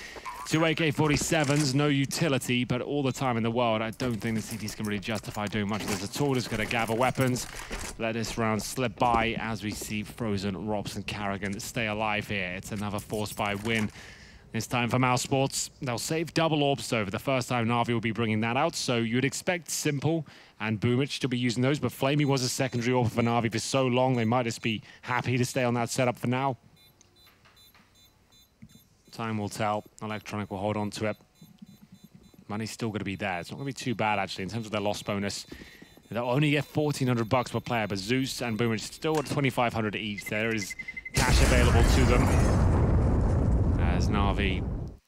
2 AK-47s, no utility, but all the time in the world. I don't think the CTs can really justify doing much of this at all. Just going to gather weapons. Let this round slip by as we see Frozen, Rops, and Kerrigan stay alive here. It's another force by win. This time for Mousesports. They'll save double orbs, though. For the first time, NaVi will be bringing that out. So you'd expect Simple and Boomich to be using those, but Flamey was a secondary orb for NaVi for so long, they might just be happy to stay on that setup for now. Time will tell. Electronic will hold on to it. Money's still going to be there. It's not going to be too bad, actually, in terms of their loss bonus. They'll only get $1,400 per player, but Zeus and Boomich still at $2,500 each. There is cash available to them. As NaVi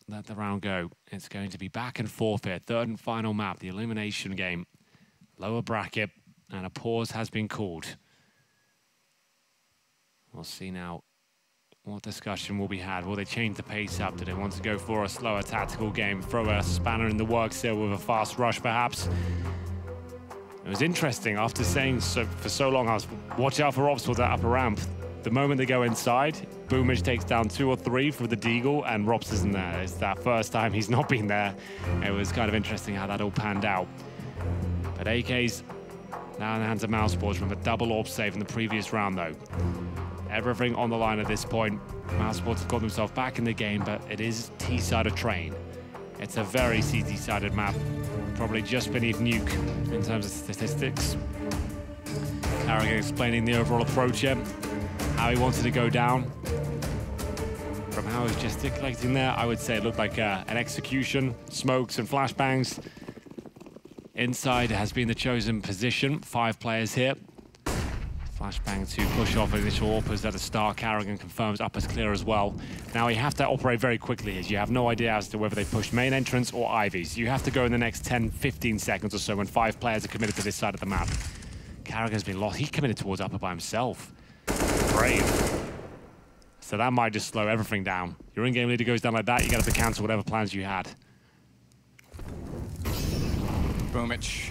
let the round go, it's going to be back and forth here. Third and final map, the elimination game. Lower bracket, and a pause has been called. We'll see now what discussion will be had. Will they change the pace up? Do they want to go for a slower tactical game? Throw a spanner in the works here with a fast rush, perhaps? It was interesting, after saying so for so long, I was watch out for ops with that upper ramp. The moment they go inside, Boomich takes down 2 or 3 for the Deagle, and Rops isn't there. It's that first time he's not been there. It was kind of interesting how that all panned out. But AK's now in the hands of Mousesports from a double orb save in the previous round, though. Everything on the line at this point. Mousesports have got themselves back in the game, but it is T-sided train. It's a very CT-sided map, probably just beneath Nuke in terms of statistics. Kerrigan explaining the overall approach here, how he wanted to go down. From how he was gesticulating there, I would say it looked like an execution, smokes and flashbangs. Inside has been the chosen position, 5 players here. Flashbang to push off initial AWPers at the start. Kerrigan confirms uppers clear as well. Now you have to operate very quickly as you have no idea as to whether they push main entrance or Ivies. You have to go in the next 10, 15 seconds or so when 5 players are committed to this side of the map. Kerrigan's been lost. He committed towards upper by himself. Brave. So that might just slow everything down. Your in-game leader goes down like that, you gotta have to cancel whatever plans you had. Boomich.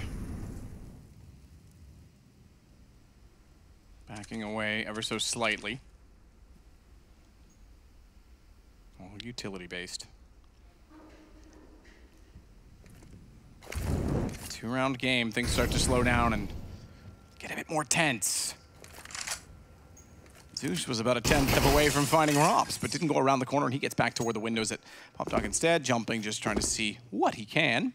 Backing away ever so slightly. All utility-based. Two-round game, things start to slow down and get a bit more tense. Zeus was about a 10th away from finding Rops, but didn't go around the corner, and he gets back toward the windows at Pop Dog instead, jumping, just trying to see what he can.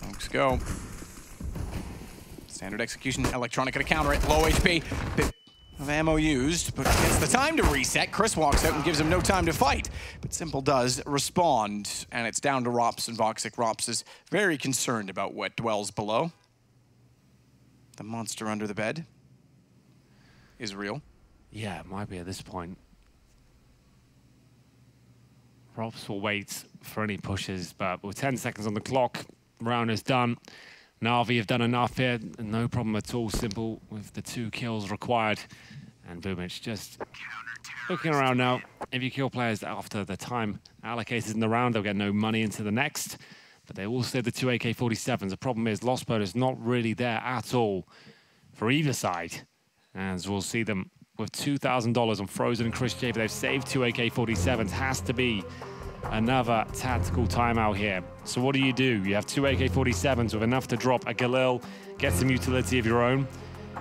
Smokes go. Standard execution, electronic gonna counter it, low HP. Bit of ammo used, but gets the time to reset. Chris walks out and gives him no time to fight. But Simple does respond, and it's down to Rops and Voxic. Rops is very concerned about what dwells below. The monster under the bed is real. Yeah, it might be at this point. Rops will wait for any pushes, but with 10 seconds on the clock, round is done. NaVi have done enough here, no problem at all. Simple with the 2 kills required. And Boomich just looking around now. If you kill players after the time allocated in the round, they'll get no money into the next. But they will save the 2 AK-47s. The problem is Lost Boat is not really there at all for either side. As we'll see them with $2,000 on Frozen and Chris J. They've saved 2 AK-47s. Has to be another tactical timeout here. So what do? You have 2 AK-47s with enough to drop a Galil, get some utility of your own,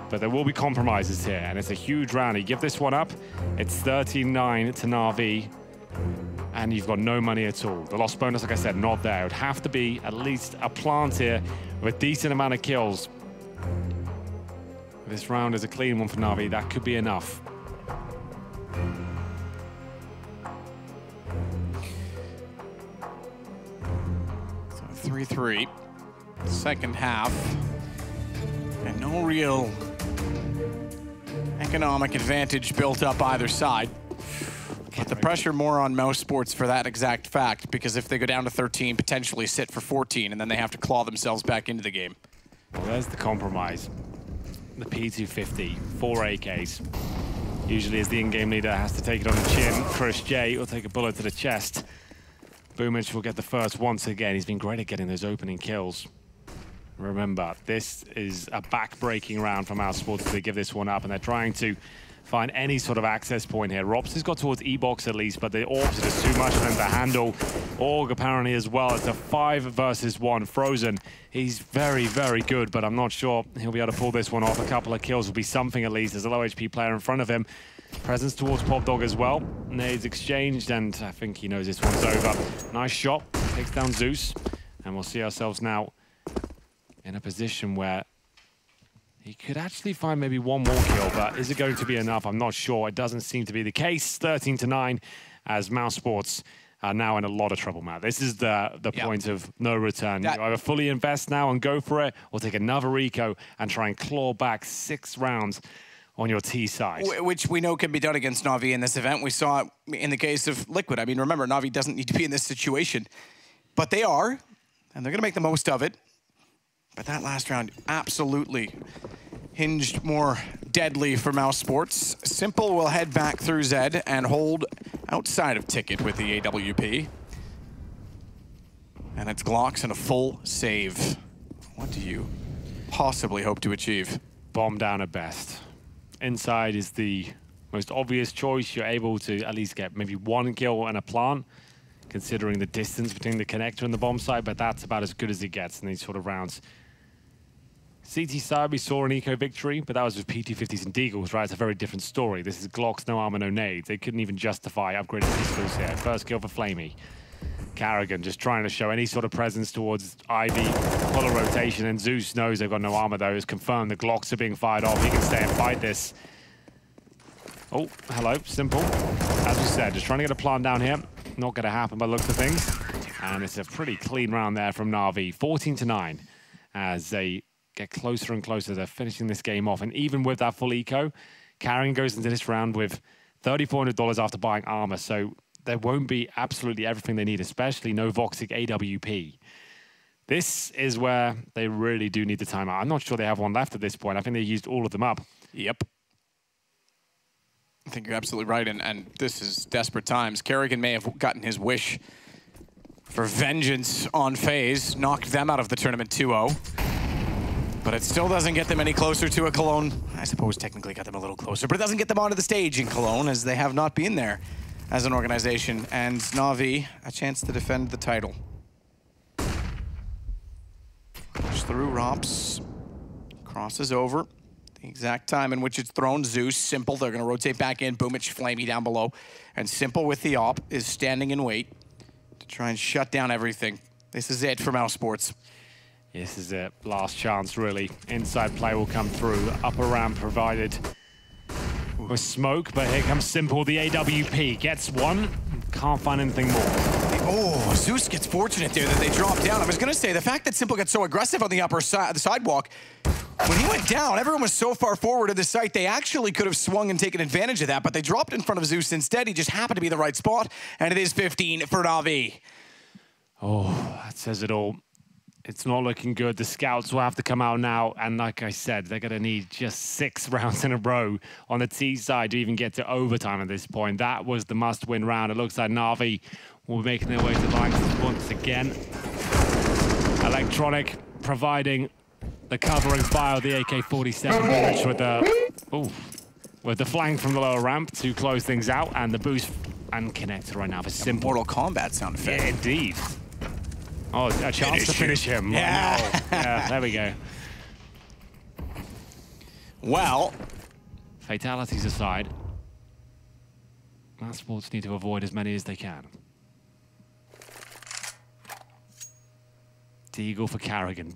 but there will be compromises here, and it's a huge round. You give this one up, it's 13-9 to NaVi, and you've got no money at all. The lost bonus, like I said, not there. It would have to be at least a plant here with a decent amount of kills. This round is a clean one for NaVi. That could be enough. So 3-3, second half, and no real economic advantage built up either side. But the pressure more on Mousesports for that exact fact, because if they go down to 13, potentially sit for 14, and then they have to claw themselves back into the game. Well, there's the compromise. The P250, 4 AKs. Usually as the in-game leader has to take it on the chin. Chris J will take a bullet to the chest. Boomich will get the first once again. He's been great at getting those opening kills. Remember, this is a back-breaking round for Mousesports as they give this one up, and they're trying to find any sort of access point here. Rops has got towards E-Box at least, but the orbs are just too much for them to handle. Org apparently as well. It's a 5 versus 1. Frozen, he's very, very good, but I'm not sure he'll be able to pull this one off. A couple of kills will be something at least. There's a low HP player in front of him. Presence towards Pop Dog as well. Nades exchanged, and I think he knows this one's over. Nice shot, takes down Zeus, and we'll see ourselves now in a position where he could actually find maybe one more kill, but is it going to be enough? I'm not sure. It doesn't seem to be the case. 13-9 as Mousesports are now in a lot of trouble, Matt. This is the point of no return. You either fully invest now and go for it, or take another eco and try and claw back 6 rounds on your T side. Which we know can be done against NaVi in this event. We saw it in the case of Liquid. I mean, remember, NaVi doesn't need to be in this situation, but they are, and they're going to make the most of it. But that last round absolutely hinged more deadly for Mousesports. Simple will head back through Zed and hold outside of Ticket with the AWP. And it's Glocks and a full save. What do you possibly hope to achieve? Bomb down at best. Inside is the most obvious choice. You're able to at least get maybe 1 kill and a plant, considering the distance between the connector and the bomb site, but that's about as good as it gets in these sort of rounds. CT side, we saw an eco victory, but that was with P250s and Deagles, right? It's a very different story. This is Glocks, no armor, no nades. They couldn't even justify upgrading pistols here. First kill for flamey. Kerrigan just trying to show any sort of presence towards Ivy. Full of rotation, and Zeus knows they've got no armor though. It's confirmed the Glocks are being fired off. He can stay and fight this. Oh, hello, Simple. As we said, just trying to get a plant down here. Not going to happen by the looks of things. And it's a pretty clean round there from NaVi. 14-9 as they get closer and closer. They're finishing this game off. And even with that full eco, Kerrigan goes into this round with $3,400 after buying armor. So there won't be absolutely everything they need, especially no Voxic AWP. This is where they really do need the timeout. I'm not sure they have one left at this point. I think they used all of them up. Yep. I think you're absolutely right, and this is desperate times. Kerrigan may have gotten his wish for vengeance on FaZe, knocked them out of the tournament 2-0. But it still doesn't get them any closer to a Cologne. I suppose technically got them a little closer, but it doesn't get them onto the stage in Cologne, as they have not been there as an organization. And NaVi, a chance to defend the title. Push through, Rops. Crosses over. The exact time in which it's thrown, Zeus, Simple, they're gonna rotate back in, Boomich, Flamey down below. And Simple with the op is standing in wait to try and shut down everything. This is it for Mousesports. This is it. Last chance, really. Inside play will come through. Upper ramp provided with smoke, but here comes Simple. The AWP gets one. Can't find anything more. Oh, Zeus gets fortunate there that they dropped down. I was going to say, the fact that Simple got so aggressive on the upper side, the sidewalk, when he went down, everyone was so far forward of the site, they actually could have swung and taken advantage of that, but they dropped in front of Zeus instead. He just happened to be the right spot, and it is 15 for NaVi. Oh, that says it all. It's not looking good. The scouts will have to come out now. And like I said, they're going to need just 6 rounds in a row on the T side to even get to overtime at this point. That was the must-win round. It looks like NaVi will be making their way to lines once again. Electronic providing the covering fire of the AK-47 with the flank from the lower ramp to close things out. And the boost and connector right now for Simple. Mortal Kombat sound effect. Yeah, indeed. Oh, a chance to finish him. Yeah. Oh, yeah, there we go. Well, fatalities aside, Mousesports need to avoid as many as they can. Deagle for Kerrigan.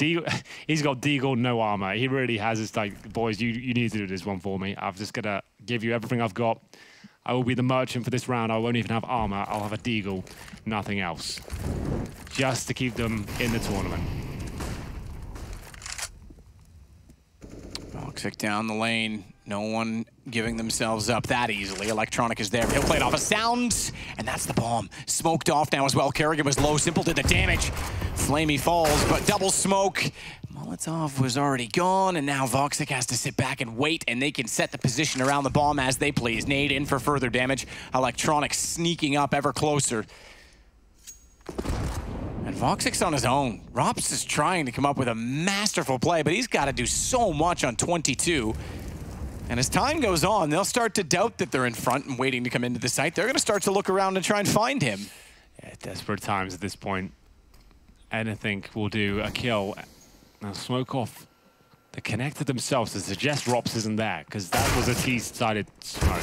He's got Deagle, no armor. He really has. It's like, boys, you need to do this one for me. I'm just going to give you everything I've got. I will be the merchant for this round. I won't even have armor. I'll have a Deagle, nothing else. Just to keep them in the tournament. Toxic down the lane. No one giving themselves up that easily. Electronic is there. He'll play it off of sounds, and that's the bomb. Smoked off now as well. Kerrigan was low. Simple did the damage. Flamey falls, but double smoke. Molotov was already gone, and now Voxic has to sit back and wait, and they can set the position around the bomb as they please. Nade in for further damage. Electronic sneaking up ever closer. And Voxic's on his own. Rops is trying to come up with a masterful play, but he's got to do so much on 22. And as time goes on, they'll start to doubt that they're in front and waiting to come into the site. They're going to start to look around and try and find him. Yeah, desperate times at this point. Anything will do a kill. Now smoke off the connector themselves to suggest Rops isn't there, because that was a T-sided smoke.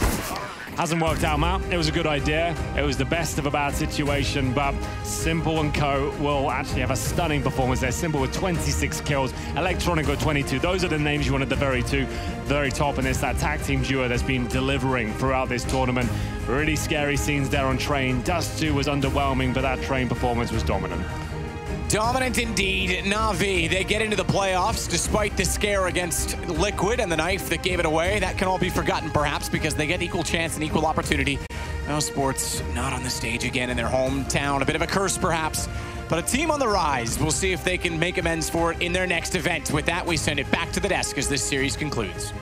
Hasn't worked out, Matt. It was a good idea. It was the best of a bad situation, but Simple and co will actually have a stunning performance there. Simple with 26 kills, Electronic with 22. Those are the names you want at the very top, and it's that tag team duo that's been delivering throughout this tournament. Really scary scenes there on Train. Dust 2 was underwhelming, but that Train performance was dominant. Dominant indeed. NaVi, they get into the playoffs despite the scare against Liquid and the knife that gave it away. That can all be forgotten perhaps because they get equal chance and equal opportunity. Mousesports not on the stage again in their hometown. A bit of a curse perhaps, but a team on the rise. We'll see if they can make amends for it in their next event. With that, we send it back to the desk as this series concludes.